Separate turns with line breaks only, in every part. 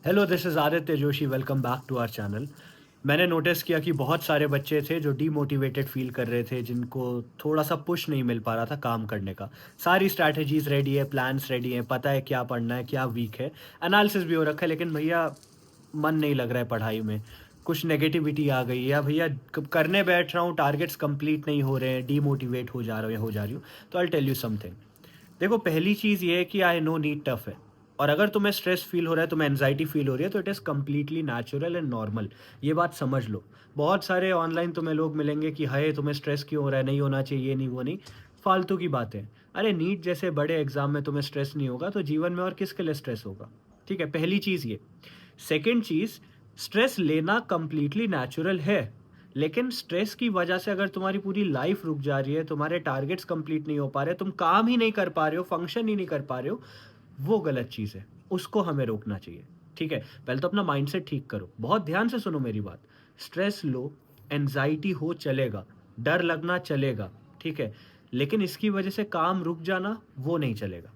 Hello, this is Aditya Joshi. Welcome back to our channel. मैंने notice किया कि बहुत सारे बच्चे थे जो डीमोटिवेटेड फ़ील कर रहे थे, जिनको थोड़ा-सा पुश नहीं मिल पा रहा था काम करने का। सारी स्ट्रैटेजीज़ रेडी है, प्लान्स रेडी हैं, पता है क्या पढ़ना है, क्या वीक है, एनालिसिस भी हो रखा है, लेकिन भैया मन नहीं लग रहा है पढ़ाई में। कुछ नेगेटिविटी आ गई या भैया क करने बैठ रहा हूँ, टारगेट्स कंप्लीट नहीं हो रहे हैं, डीमोटिवेट हो जा रहा हूँ या हो जा रही हूँ। तो I will tell you something. देखो, पहली चीज़ ये है कि आई नो नीट टफ है, और अगर तुम्हें स्ट्रेस फ़ील हो रहा है, तुम्हें एंग्ज़ायटी फ़ील हो रही है, तो it is completely natural and normal. ये बात समझ लो। बहुत सारे ऑनलाइन तुम्हें लोग मिलेंगे कि हाय तुम्हें स्ट्रेस क्यों हो रहा है, नहीं होना चाहिए, ये नहीं, वो नहीं। फालतू की बातें। अरे नीट जैसे बड़े एग्ज़ाम में तुम्हें स्ट्रेस नहीं होगा, तो जीवन में और किसके लिए स्ट्रेस होगा? ठीक है, पहली चीज़ ये। सेकंड चीज़, स्ट्रेस लेना कंप्लीटली नेचुरल है, लेकिन स्ट्रेस की वजह से अगर तुम्हारी पूरी लाइफ रुक जा रही है, तुम्हारे टारगेट्स कंप्लीट नहीं हो पा रहे, तुम काम ही नहीं कर पा रहे हो, फंक्शन ही नहीं कर पा रहे हो, वो गलत चीज़ है। उसको हमें रोकना चाहिए, ठीक है? पहले तो अपना माइंडसेट ठीक करो। बहुत ध्यान से सुनो मेरी बात। स्ट्रेस लो, एंग्ज़ायटी हो चलेगा, डर लगना चलेगा, ठीक है? लेकिन इसकी वजह से काम रुक जाना, वो नहीं चलेगा।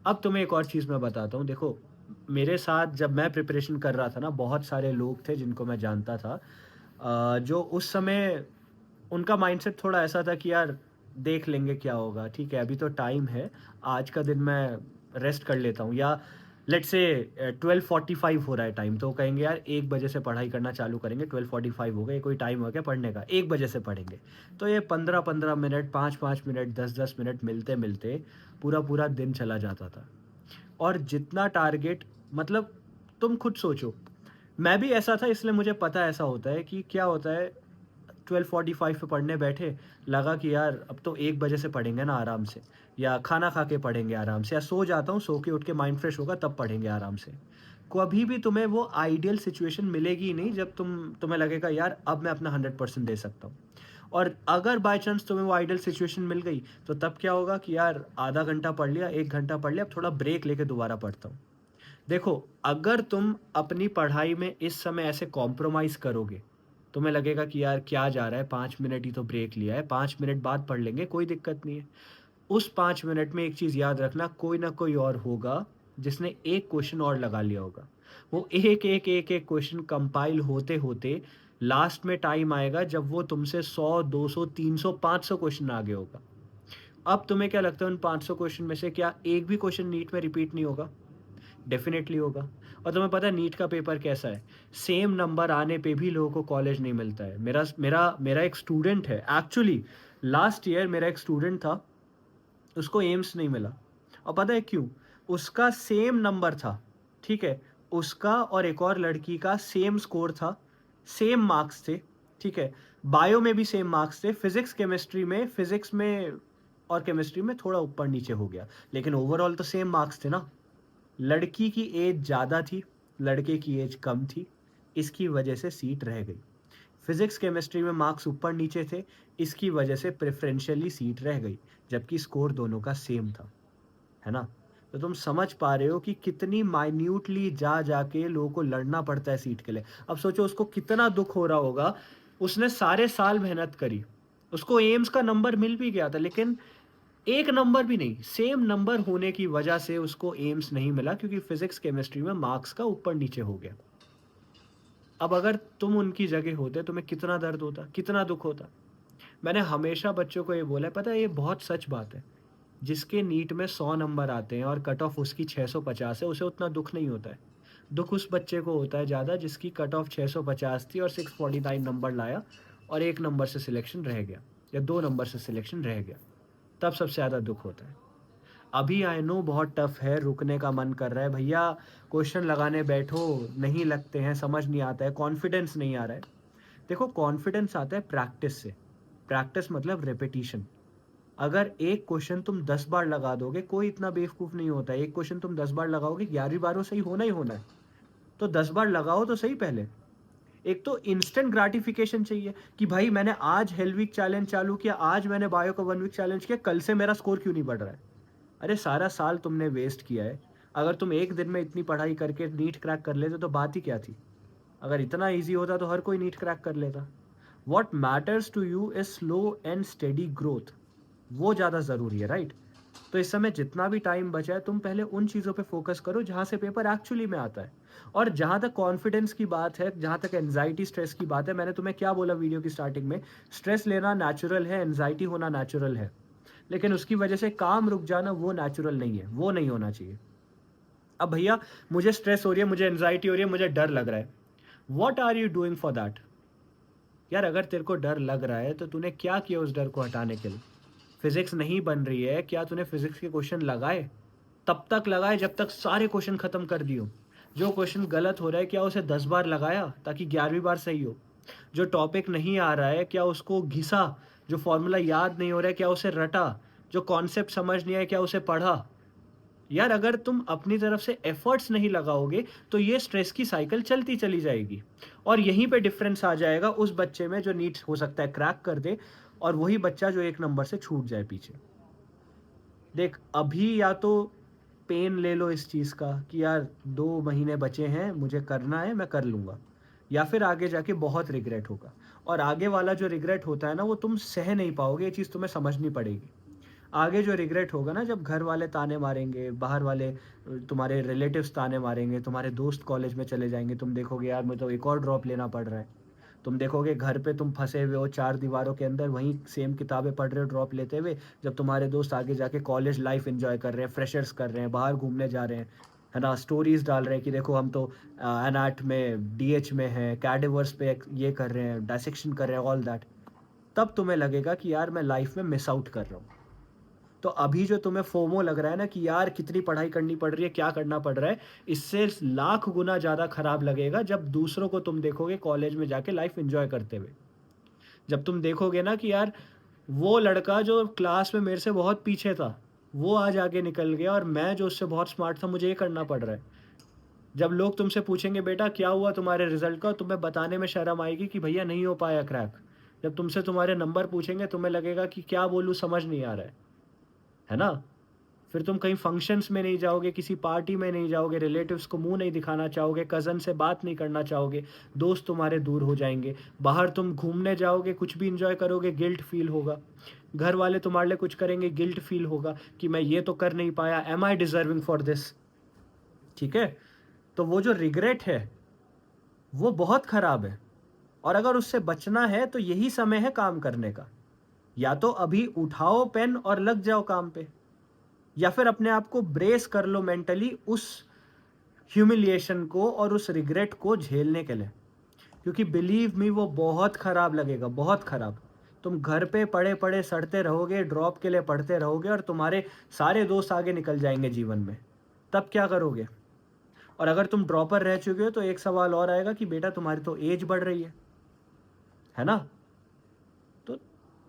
अब तुम्हें एक और चीज़ मैं बताता हूँ। देखो, मेरे साथ जब मैं प्रिपरेशन कर रहा था ना, बहुत सारे लोग थे जिनको मैं जानता था, जो उस समय उनका माइंडसेट थोड़ा ऐसा था कि यार देख लेंगे क्या होगा, ठीक है, अभी तो टाइम है, आज का दिन मैं रेस्ट कर लेता हूँ, या लेट्स से 12:45 हो रहा है टाइम, तो वो कहेंगे यार 1 बजे से पढ़ाई करना चालू करेंगे, 12:45 हो गए, कोई टाइम हो गया पढ़ने का, 1 बजे से पढ़ेंगे। तो ये 15-15 मिनट, 5-5 मिनट, 10-10 मिनट मिलते-मिलते पूरा-पूरा दिन चला जाता था। और जितना टारगेट, मतलब तुम खुद सोचो, मैं भी ऐसा था, इसलिए मुझे पता ऐसा होता है कि क्या होता है। 12:45 पे पढ़ने बैठे, लगा कि यार अब तो 1 बजे से पढ़ेंगे ना आराम से, या खाना खा के पढ़ेंगे आराम से, या सो जाता हूँ, सो के उठ के माइंड फ्रेश होगा तब पढ़ेंगे आराम से। कभी भी तुम्हें वो आइडियल सिचुएशन मिलेगी ही नहीं जब तुम्हें लगेगा यार अब मैं अपना 100% दे सकता हूँ। और अगर बाय चांस तुम्हें वो आइडियल सिचुएशन मिल गई, तो तब क्या होगा कि यार आधा घंटा पढ़ लिया, 1 घंटा पढ़ लिया, अब थोड़ा ब्रेक लेके दोबारा पढ़ता हूँ। देखो, अगर तुम अपनी पढ़ाई में इस समय ऐसे कॉम्प्रोमाइज़ करोगे, तुम्हें लगेगा कि यार क्या जा रहा है, 5 मिनट ही तो ब्रेक लिया है, 5 मिनट बाद पढ़ लेंगे, कोई दिक्कत नहीं है। उस 5 मिनट में एक चीज़ याद रखना, कोई ना कोई और होगा जिसने एक क्वेश्चन और लगा लिया होगा। वो एक क्वेश्चन कंपाइल होते-होते लास्ट में टाइम आएगा जब वो तुमसे 100, 200, 300, 500 क्वेश्चन आगे होगा। अब तुम्हें क्या लगता है, उन 500 क्वेश्चन में से क्या एक भी क्वेश्चन नीट में रिपीट नहीं होगा? डेफ़िनेटली होगा। और तुम्हें पता है नीट का पेपर कैसा है? सेम नंबर आने पे भी लोगों को कॉलेज नहीं मिलता है। मेरा मेरा एक स्टूडेंट है, एक्चुअली लास्ट ईयर मेरा एक स्टूडेंट था, उसको एम्स नहीं मिला। और पता है क्यों? उसका सेम नंबर था, ठीक है? उसका और एक और लड़की का सेम स्कोर था, सेम मार्क्स थे, ठीक है? बायो में भी सेम मार्क्स थे, फिज़िक्स में और केमिस्ट्री में थोड़ा ऊपर-नीचे हो गया, लेकिन ओवरऑल तो सेम मार्क्स थे ना। लड़की की एज ज़्यादा थी, लड़के की एज कम थी, इसकी वजह से सीट रह गई। फिज़िक्स, केमिस्ट्री में मार्क्स ऊपर-नीचे थे, इसकी वजह से प्रेफ़रेंशियली सीट रह गई, जबकि स्कोर दोनों का सेम था, है ना? तो तुम समझ पा रहे हो कि कितनी माइन्यूटली जा के लोगों को लड़ना पड़ता है सीट के लिए। अब सोचो उसको कितना दुःख हो रहा होगा, उसने सारे साल मेहनत करी, उसको एम्स का नंबर मिल भी गया था, लेकिन एक नंबर भी नहीं, सेम नंबर होने की वजह से उसको एम्स नहीं मिला, क्योंकि फिज़िक्स, केमिस्ट्री में मार्क्स का ऊपर-नीचे हो गया। अब अगर तुम उनकी जगह होते, तुम्हें कितना दर्द होता, कितना दुःख होता? मैंने हमेशा बच्चों को ये बोला है, पता है ये बहुत सच बात है। जिसके नीट में 100 नंबर आते हैं और कट ऑफ उसकी 650 है, उसे उतना दुःख नहीं होता है। दुःख उस बच्चे को होता है ज़्यादा जिसकी कट ऑफ 650 थी और 649 नंबर लाया, और 1 नंबर से सिलेक्शन रह गया, या 2 नंबर से सिलेक्शन रह गया। तब सबसे ज़्यादा दुःख होता है। अभी आई नो बहुत टफ है, रुकने का मन कर रहा है, भैया क्वेश्चन लगाने बैठो, नहीं लगते हैं, समझ नहीं आता है, कॉन्फिडेंस नहीं आ रहा है। देखो, कॉन्फिडेंस आता है प्रैक्टिस से। प्रैक्टिस मतलब रिपिटिशन। अगर एक क्वेश्चन तुम 10 बार लगा दोगे, कोई इतना बेवकूफ़ नहीं होता है, एक क्वेश्चन तुम 10 बार लगाओगे, 11वीं बार वो सही होना ही होना है। तो 10 बार लगाओ तो सही पहले। एक तो इंस्टेंट ग्रैटिफिकेशन चाहिए कि भाई मैंने आज हेल वीक चैलेंज चालू किया, आज मैंने बायो का 1 वीक चैलेंज किया, कल से मेरा स्कोर क्यों नहीं बढ़ रहा है? अरे सारा साल तुमने वेस्ट किया है। अगर तुम एक दिन में इतनी पढ़ाई करके नीट क्रैक कर लेते तो बात ही क्या थी? अगर इतना ईज़ी होता तो हर कोई नीट क्रैक कर लेता। What matters to you is slow and steady growth, वो ज़्यादा ज़रूरी है, राइट? तो इस समय जितना भी टाइम बचा है, तुम पहले उन चीज़ों पे फ़ोकस करो जहाँ से पेपर एक्चुअली में आता है। और जहाँ तक कॉन्फिडेंस की बात है, जहाँ तक एंग्जायटी स्ट्रेस की बात है, मैंने तुम्हें क्या बोला वीडियो की स्टार्टिंग में, स्ट्रेस लेना नेचुरल है, एंग्जायटी होना नेचुरल है, लेकिन उसकी वजह से काम रुक जाना वो नेचुरल नहीं है, वो नहीं होना चाहिए। अब भैया मुझे स्ट्रेस हो रही है, मुझे एंग्जायटी हो रही है, मुझे डर लग रहा है, what are you doing for that? यार अगर तेरे को डर लग रहा है तो तूने क्या किया उस डर को हटाने के लिए? फिजिक्स नहीं बन रही है, क्या तूने फिजिक्स के क्वेश्चन लगाए? तब तक लगाए जब तक सारे क्वेश्चन खत्म कर दियो। जो क्वेश्चन गलत हो रहा है क्या उसे 10 बार लगाया ताकि 11वीं बार सही हो? जो टॉपिक नहीं आ रहा है क्या उसको घिसा? जो फॉर्मूला याद नहीं हो रहा है क्या उसे रटा? जो कॉन्सेप्ट समझ नहीं आया क्या उसे पढ़ा? यार अगर तुम अपनी तरफ से एफर्ट्स नहीं लगाओगे तो ये स्ट्रेस की साइकिल चलती चली जाएगी, और यहीं पे डिफरेंस आ जाएगा उस बच्चे में जो नीट हो सकता है क्रैक कर दे, और वही बच्चा जो एक नंबर से छूट जाए पीछे। देख अभी या तो पेन ले लो इस चीज़ का कि यार 2 महीने बचे हैं, मुझे करना है, मैं कर लूँगा, या फिर आगे जाके बहुत रिग्रेट होगा, और आगे वाला जो रिग्रेट होता है ना वो तुम सह नहीं पाओगे, ये चीज़ तुम्हें समझनी पड़ेगी। आगे जो रिग्रेट होगा ना, जब घर वाले ताने मारेंगे, बाहर वाले तुम्हारे रिलेटिव्स ताने मारेंगे, तुम्हारे दोस्त कॉलेज में चले जाएँगे, तुम देखोगे यार मुझे तो एक और ड्रॉप लेना पड़ रहा है। तुम देखोगे घर पे तुम फँसे हुए हो 4 दीवारों के अंदर, वहीं सेम किताबें पढ़ रहे हो ड्रॉप लेते हुए, जब तुम्हारे दोस्त आगे जाके कॉलेज लाइफ़ एन्जॉय कर रहे हैं, फ्रेशर्स कर रहे हैं, बाहर घूमने जा रहे हैं, है ना? स्टोरीज़ डाल रहे हैं कि देखो हम तो एनएट में, डीएच में हैं, कैडवर्स पे ये कर रहे हैं, डायसेक्शन कर रहे हैं, ऑल दैट। तब तुम्हें लगेगा कि यार मैं लाइफ़ में मिस आउट कर रहा हूँ। तो अभी जो तुम्हें फोमो लग रहा है ना कि यार कितनी पढ़ाई करनी पड़ रही है, क्या करना पड़ रहा है, इससे लाख गुना ज़्यादा खराब लगेगा जब दूसरों को तुम देखोगे कॉलेज में जाके लाइफ एंजॉय करते हुए। जब तुम देखोगे ना कि यार वो लड़का जो क्लास में मेरे से बहुत पीछे था, वो आज आगे निकल गया, और मैं जो उससे बहुत स्मार्ट था मुझे ये करना पड़ रहा है। जब लोग तुमसे पूछेंगे बेटा क्या हुआ तुम्हारे रिजल्ट का, तुम्हें बताने में शर्म आएगी कि भैया नहीं हो पाया क्रैक। जब तुमसे तुम्हारे नंबर पूछेंगे तुम्हें लगेगा कि क्या बोलूँ, समझ नहीं आ रहा है ना? फिर तुम कहीं फंक्शंस में नहीं जाओगे, किसी पार्टी में नहीं जाओगे, रिलेटिव्स को मुँह नहीं दिखाना चाहोगे, कज़न से बात नहीं करना चाहोगे, दोस्त तुम्हारे दूर हो जाएँगे। बाहर तुम घूमने जाओगे, कुछ भी एन्जॉय करोगे, गिल्ट फ़ील होगा। घर वाले तुम्हारे लिए कुछ करेंगे, गिल्ट फ़ील होगा कि मैं ये तो कर नहीं पाया, am I deserving for this? ठीक है? तो वो जो रिग्रेट है, वो बहुत ख़राब है, और अगर उससे बचना है तो यही समय है काम करने का। या तो अभी उठाओ पेन और लग जाओ काम पे, या फिर अपने आप को ब्रेस कर लो मेंटली उस ह्यूमिलिएशन को और उस रिग्रेट को झेलने के लिए, क्योंकि बिलीव मी वो बहुत ख़राब लगेगा, बहुत ख़राब। तुम घर पे पड़े पड़े सड़ते रहोगे, ड्रॉप के लिए पढ़ते रहोगे, और तुम्हारे सारे दोस्त आगे निकल जाएंगे जीवन में। तब क्या करोगे? और अगर तुम ड्रॉपर रह चुके हो तो एक सवाल और आएगा कि बेटा तुम्हारी तो एज बढ़ रही है ना? तो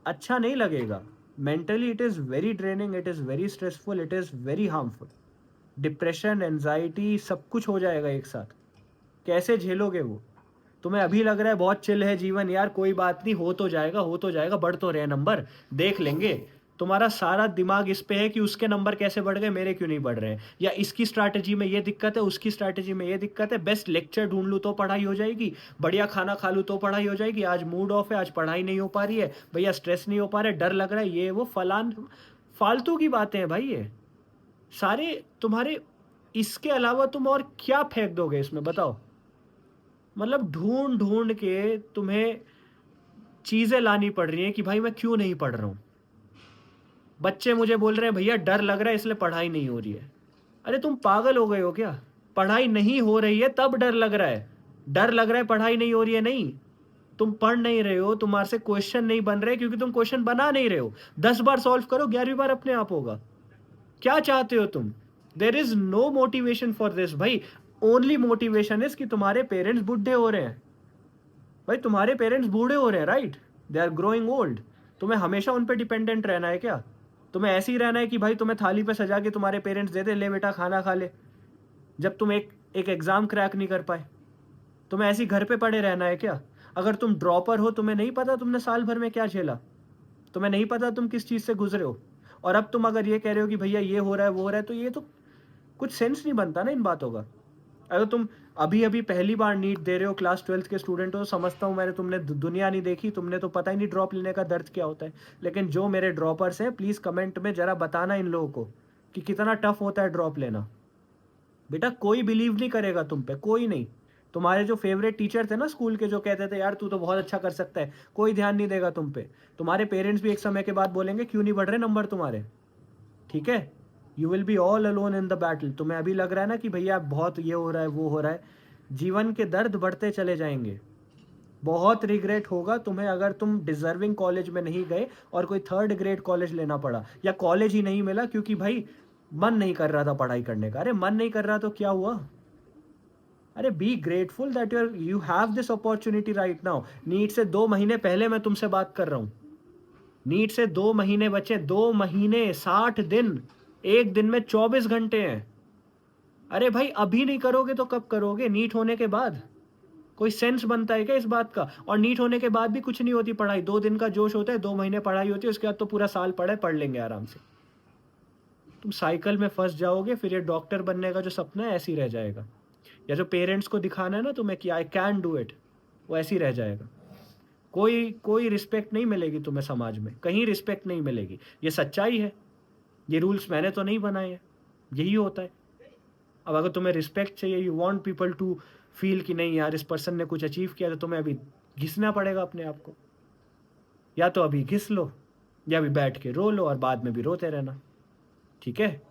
अच्छा नहीं लगेगा। Mentally it is very draining, it is very stressful, it is very harmful. Depression, anxiety सब कुछ हो जाएगा एक साथ। कैसे झेलोगे वो? तुम्हें अभी लग रहा है बहुत चिल है जीवन, यार कोई बात नहीं, हो तो जाएगा, बढ़ तो रहे हैं नंबर, देख लेंगे। तुम्हारा सारा दिमाग इस पे है कि उसके नंबर कैसे बढ़ गए, मेरे क्यों नहीं बढ़ रहे हैं? या इसकी स्ट्रैटेजी में ये दिक्कत है, उसकी स्ट्रैटेजी में ये दिक्कत है, बेस्ट लेक्चर ढूँढ लूँ तो पढ़ाई हो जाएगी, बढ़िया खाना खा लूँ तो पढ़ाई हो जाएगी, आज मूड ऑफ है, आज पढ़ाई नहीं हो पा रही है, भैया स्ट्रेस नहीं हो पा रहा है, डर लग रहा है, ये वो फलान फालतू की बातें हैं भाई ये। सारे तुम्हारे, इसके अलावा तुम और क्या फेंक दोगे इसमें बताओ? मतलब ढूँढ-ढूँढ के तुम्हें चीज़ें लानी पड़ रही हैं कि भाई मैं क्यों नहीं पढ़ रहा हूँ। बच्चे मुझे बोल रहे हैं भैया डर लग रहा है इसलिए पढ़ाई नहीं हो रही है। अरे तुम पागल हो गए हो क्या? पढ़ाई नहीं हो रही है तब डर लग रहा है। डर लग रहा है पढ़ाई नहीं हो रही है नहीं। तुम पढ़ नहीं रहे हो, तुम्हारे से क्वेश्चन नहीं बन रहे क्योंकि तुम क्वेश्चन बना नहीं रहे हो। 10 बार सॉल्व करो, 11वीं बार अपने आप होगा। क्या चाहते हो तुम? There is no motivation for this भाई। ओनली मोटिवेशन इज़ कि तुम्हारे पेरेंट्स बुड्ढे हो रहे हैं। भाई तुम्हारे पेरेंट्स बूढ़े हो रहे हैं, right? They are growing old. तुम्हें हमेशा उन पे डिपेंडेंट रहना है क्या? तुम्हें ऐसे ही रहना है कि भाई तुम्हें थाली पे सजा के तुम्हारे पेरेंट्स दे दे, ले बेटा खाना खा ले, जब तुम एक एक एग्जाम क्रैक नहीं कर पाए? तुम्हें ऐसे ही घर पे पड़े रहना है क्या? अगर तुम ड्रॉपर हो, तुम्हें नहीं पता तुमने साल भर में क्या झेला? तुम्हें नहीं पता तुम किस चीज़ से गुजरे हो? और अब तुम अगर ये कह रहे हो कि भैया ये हो रहा है, वो हो रहा है, तो ये तो कुछ सेंस नहीं बनता ना इन बातों का। अगर तुम अभी-अभी पहली बार नीट दे रहे हो, क्लास 12th के स्टूडेंट हो, तो समझता हूँ, मैंने तुमने दुनिया नहीं देखी, तुमने तो पता ही नहीं ड्रॉप लेने का दर्द क्या होता है। लेकिन जो मेरे ड्रॉपर्स हैं, प्लीज़ कमेंट में ज़रा बताना इन लोगों को कि कितना टफ होता है ड्रॉप लेना। बेटा कोई बिलीव नहीं करेगा तुम पे, कोई नहीं। तुम्हारे जो फेवरेट टीचर थे ना स्कूल के, जो कहते थे यार तू तो बहुत अच्छा कर सकता है, कोई ध्यान नहीं देगा तुम पे। तुम्हारे पेरेंट्स भी एक समय के बाद बोलेंगे क्यों नहीं बढ़ रहे नंबर तुम्हारे, ठीक है। You will be all alone in the battle. तुम्हें अभी लग रहा है ना कि भैया बहुत ये हो रहा है वो हो रहा है, जीवन के दर्द बढ़ते चले जाएंगे। बहुत रिग्रेट होगा तुम्हें अगर तुम डिजर्विंग कॉलेज में नहीं गए और कोई थर्ड ग्रेड कॉलेज लेना पड़ा, या कॉलेज ही नहीं मिला क्योंकि भाई मन नहीं कर रहा था पढ़ाई करने का। अरे मन नहीं कर रहा तो क्या हुआ? अरे be grateful that you have this opportunity right now. NEET से 2 महीने पहले मैं तुमसे बात कर रहा हूं। नीट से 2 महीने बचे, 2 महीने, 60 दिन, एक दिन में 24 घंटे हैं। अरे भाई अभी नहीं करोगे तो कब करोगे? नीट होने के बाद कोई सेंस बनता है क्या इस बात का? और नीट होने के बाद भी कुछ नहीं होती पढ़ाई, 2 दिन का जोश होता है, 2 महीने पढ़ाई होती है, उसके बाद तो पूरा साल पढ़ लेंगे आराम से। तुम साइकिल में फंस जाओगे, फिर ये डॉक्टर बनने का जो सपना है ऐसे ही रह जाएगा। या जो पेरेंट्स को दिखाना है ना तुम्हें कि आई कैन डू इट, वो ऐसे ही रह जाएगा। कोई कोई रिस्पेक्ट नहीं मिलेगी तुम्हें समाज में, कहीं रिस्पेक्ट नहीं मिलेगी। ये सच्चाई है, ये रूल्स मैंने तो नहीं बनाए हैं, यही होता है। अब अगर तुम्हें रिस्पेक्ट चाहिए, you want people to feel कि नहीं यार इस पर्सन ने कुछ अचीव किया, तो तुम्हें अभी घिसना पड़ेगा अपने आप को। या तो अभी घिस लो, या अभी बैठ के रो लो और बाद में भी रोते रहना, ठीक है।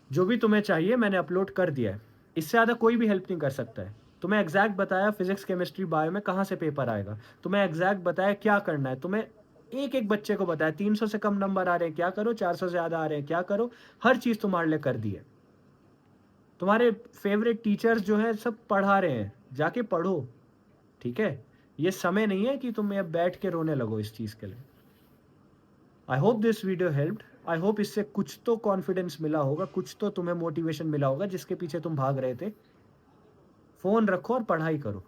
जो भी तुम्हें चाहिए मैंने अपलोड कर दिया है, इससे ज़्यादा कोई भी हेल्प नहीं कर सकता है। तुम्हें एग्जैक्ट बताया फिजिक्स केमिस्ट्री बायो में कहाँ से पेपर आएगा, तुम्हें एग्जैक्ट बताया क्या करना है, तुम्हें एक एक बच्चे को बताया 300 से कम नंबर आ रहे हैं क्या करो, 400 से ज़्यादा आ रहे हैं क्या करो, हर चीज़ तुम्हारे लिए कर दी है। तुम्हारे फेवरेट टीचर्स जो हैं सब पढ़ा रहे हैं, जाके पढ़ो, ठीक है। ये समय नहीं है कि तुम अब बैठ के रोने लगो इस चीज़ के लिए। I hope this video helped. I hope इससे कुछ तो कॉन्फिडेंस मिला होगा, कुछ तो तुम्हें मोटिवेशन मिला होगा जिसके पीछे तुम भाग रहे थे। फ़ोन रखो और पढ़ाई करो।